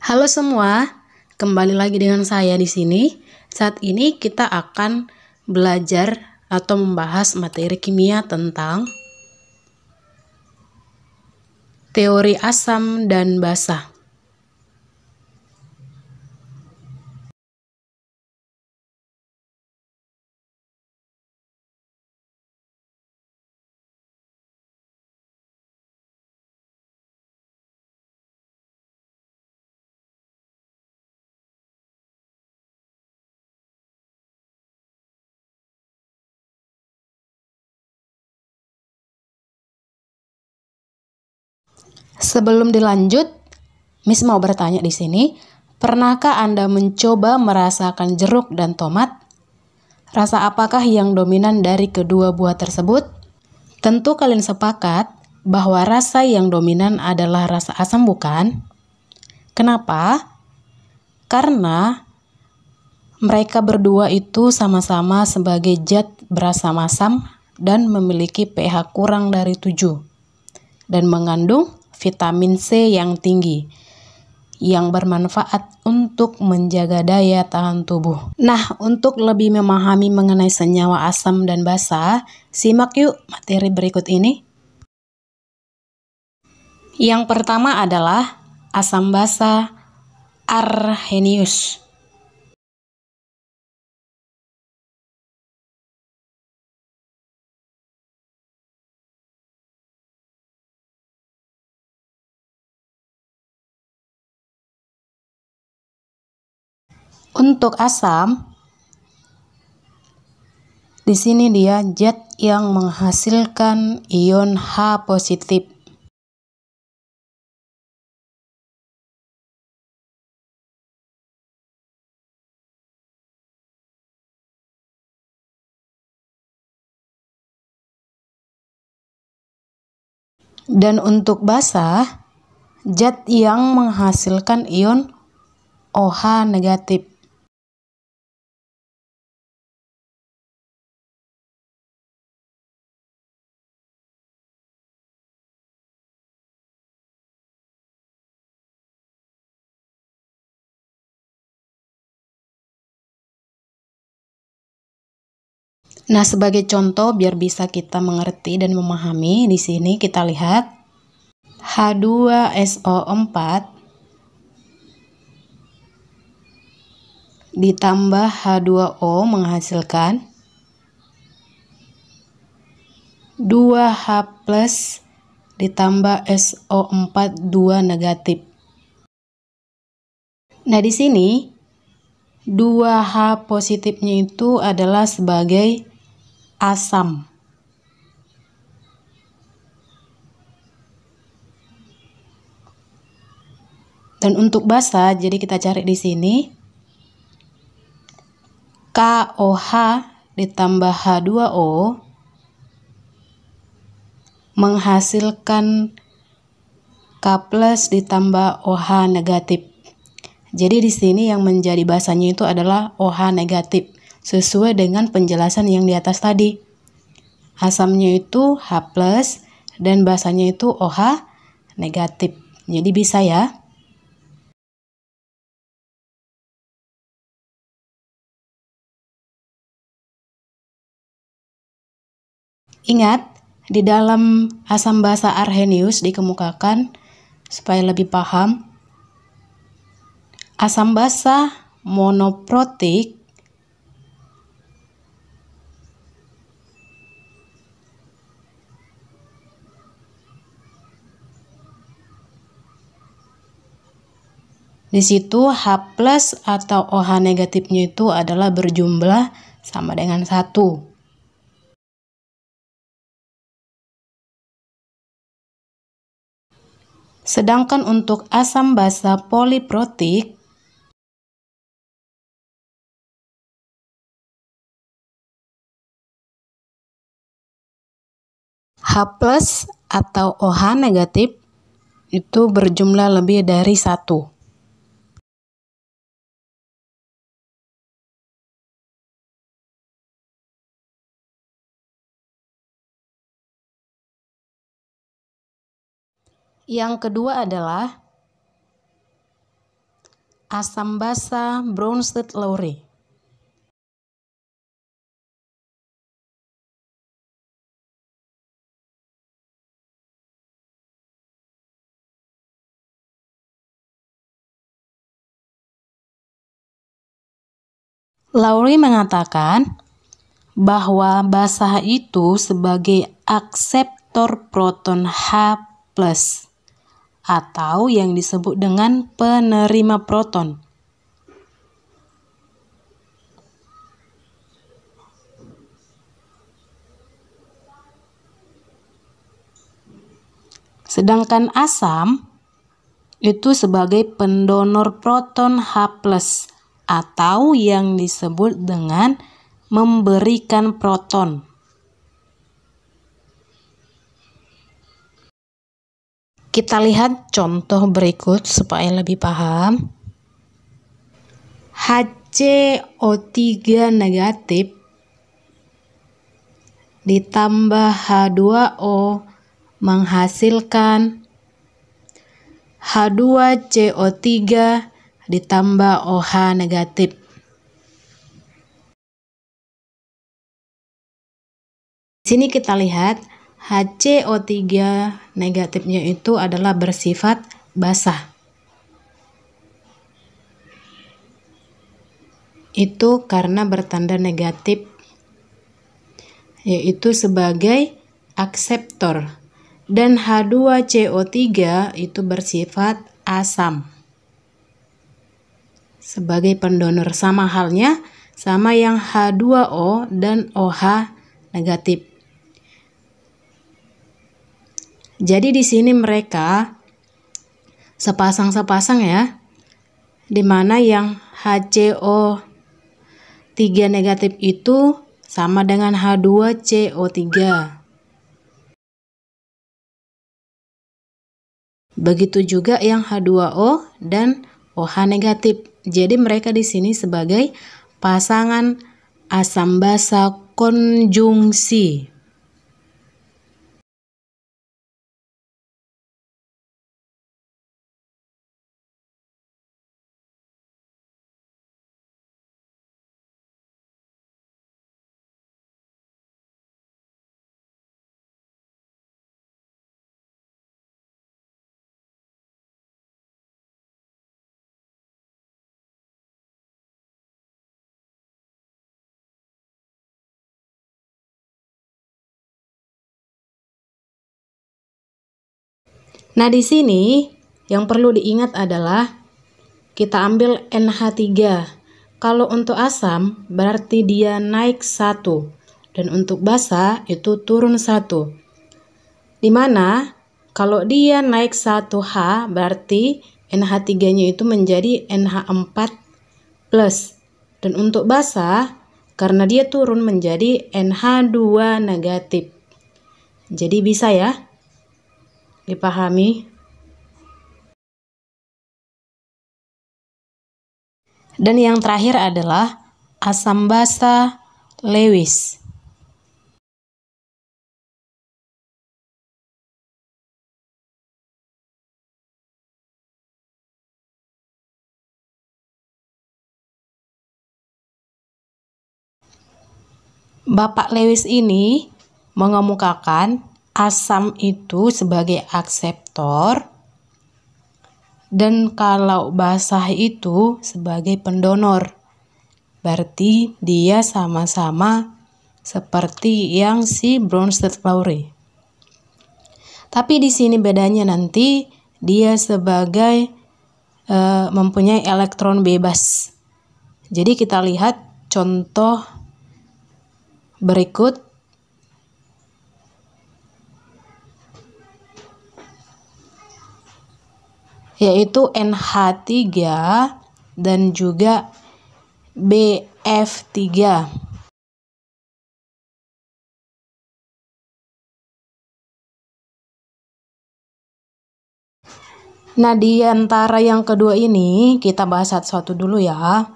Halo semua, kembali lagi dengan saya di sini. Saat ini kita akan belajar atau membahas materi kimia tentang teori asam dan basa. Sebelum dilanjut, Miss mau bertanya di sini, pernahkah Anda mencoba merasakan jeruk dan tomat? Rasa apakah yang dominan dari kedua buah tersebut? Tentu kalian sepakat bahwa rasa yang dominan adalah rasa asam, bukan? Kenapa? Karena mereka berdua itu sama-sama sebagai zat berasam asam dan memiliki pH kurang dari 7 dan mengandung vitamin C yang tinggi yang bermanfaat untuk menjaga daya tahan tubuh. Nah, untuk lebih memahami mengenai senyawa asam dan basa, simak yuk materi berikut ini. Yang pertama adalah asam basa Arrhenius. Untuk asam, di sini dia zat yang menghasilkan ion H positif. Dan untuk basa, zat yang menghasilkan ion OH negatif. Nah, sebagai contoh biar bisa kita mengerti dan memahami, di sini kita lihat H2SO4 ditambah H2O menghasilkan 2H+ ditambah SO4 2 negatif. Nah, di sini 2H positifnya itu adalah sebagai asam. Dan untuk basa, jadi kita cari di sini KOH ditambah H2O menghasilkan K+ ditambah OH negatif. Jadi di sini yang menjadi basanya itu adalah OH negatif, sesuai dengan penjelasan yang di atas tadi. Asamnya itu H+ dan basanya itu OH negatif. Jadi bisa ya. Ingat, di dalam asam basa Arrhenius dikemukakan supaya lebih paham. Asam basa monoprotik di situ H+ atau OH negatifnya itu adalah berjumlah sama dengan 1. Sedangkan untuk asam basa poliprotik, H+ atau OH negatif itu berjumlah lebih dari 1. Yang kedua adalah asam basa Bronsted-Lowry. Lowry mengatakan bahwa basa itu sebagai akseptor proton H+, atau yang disebut dengan penerima proton. Sedangkan asam itu sebagai pendonor proton H+, atau yang disebut dengan memberikan proton. Kita lihat contoh berikut supaya lebih paham. HCO3 negatif ditambah H2O menghasilkan H2CO3 ditambah OH negatif. Di sini kita lihat HCO3 negatifnya itu adalah bersifat basah. Itu karena bertanda negatif, yaitu sebagai akseptor. Dan H2CO3 itu bersifat asam sebagai pendonor, sama halnya sama yang H2O dan OH negatif. Jadi di sini mereka sepasang-sepasang ya, di mana yang HCO3 negatif itu sama dengan H2CO3. Begitu juga yang H2O dan OH negatif. Jadi mereka di sini sebagai pasangan asam basa konjungsi. Nah, di sini yang perlu diingat adalah kita ambil NH3. Kalau untuk asam berarti dia naik 1, dan untuk basa itu turun 1. Dimana kalau dia naik 1H berarti NH3-nya itu menjadi NH4+. Dan untuk basa karena dia turun menjadi NH2 negatif. Jadi bisa ya dipahami. Dan yang terakhir adalah asam basa Lewis. Bapak Lewis ini mengemukakan asam itu sebagai akseptor, dan kalau basah itu sebagai pendonor. Berarti dia sama-sama seperti yang si Bronsted-Lowry. Tapi di sini bedanya nanti dia sebagai mempunyai elektron bebas. Jadi kita lihat contoh berikut. Yaitu NH3 dan juga BF3. Nah, di antara yang kedua ini kita bahas satu-satu dulu ya.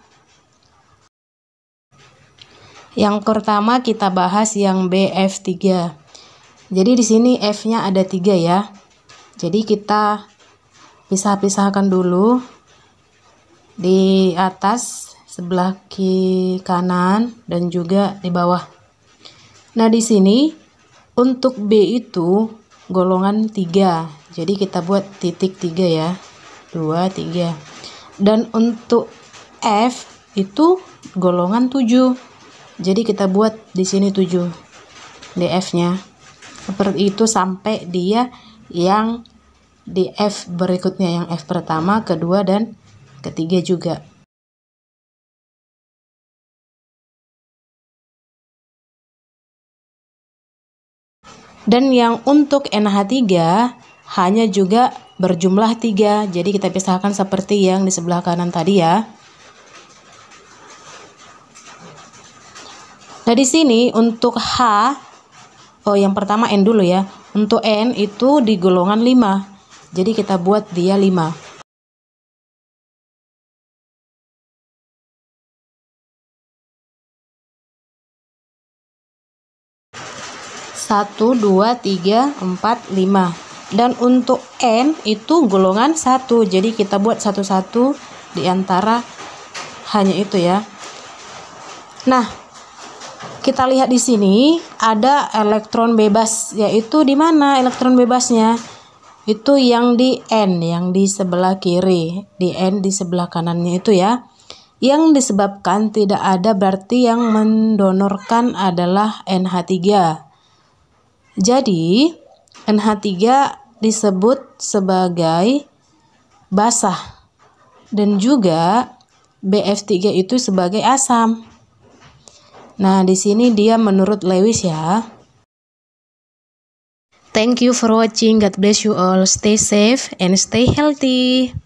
Yang pertama kita bahas yang BF3. Jadi di sini F-nya ada 3 ya. Jadi kita pisah-pisahkan dulu. di atas sebelah kanan dan juga di bawah. Nah, di sini untuk B itu golongan 3. Jadi kita buat titik 3 ya. 2, 3. Dan untuk F itu golongan 7. Jadi kita buat di sini 7 di F-nya. Seperti itu sampai dia yang di F berikutnya, yang F pertama, kedua, dan ketiga juga. Dan yang untuk NH3 hanya juga berjumlah 3. Jadi kita pisahkan seperti yang di sebelah kanan tadi ya. Nah, di sini untuk H, yang pertama N dulu ya. Untuk N itu di golongan 5. Jadi kita buat dia 5. 1, 2, 3, 4, 5. Dan untuk N itu golongan 1. Jadi kita buat satu-satu di antara hanya itu ya. Nah, kita lihat di sini ada elektron bebas, yaitu di mana elektron bebasnya? Itu yang di N, yang di sebelah kiri, di N di sebelah kanannya itu ya. Yang disebabkan tidak ada berarti yang mendonorkan adalah NH3. Jadi NH3 disebut sebagai basah dan juga BF3 itu sebagai asam. Nah, di sini dia menurut Lewis ya. Thank you for watching. God bless you all. Stay safe and stay healthy.